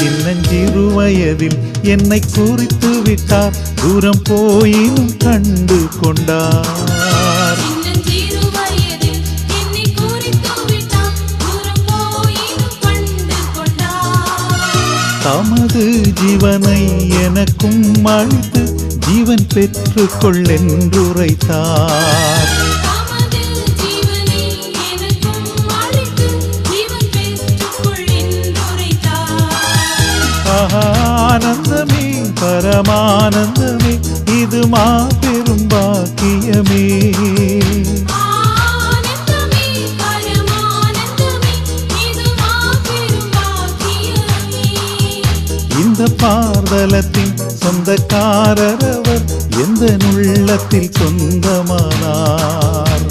சின்னஞ்சிறு வயதில் என்னை குறித்து விட்டார், தூரம் போயினும் கண்டு கொண்டார். தமது ஜீவனை எனக்கும் அளித்து ஜீவன் பெற்றுக் கொள்ளென்றுரைத்தார். ஆனந்தமே பரமானந்தமே, இது மாபெரும் பாக்கியமே. இந்த பார்தலத்தின் சொந்தக்காரர் அவர், எந்த உள்ளத்தில் சொந்தமானார்.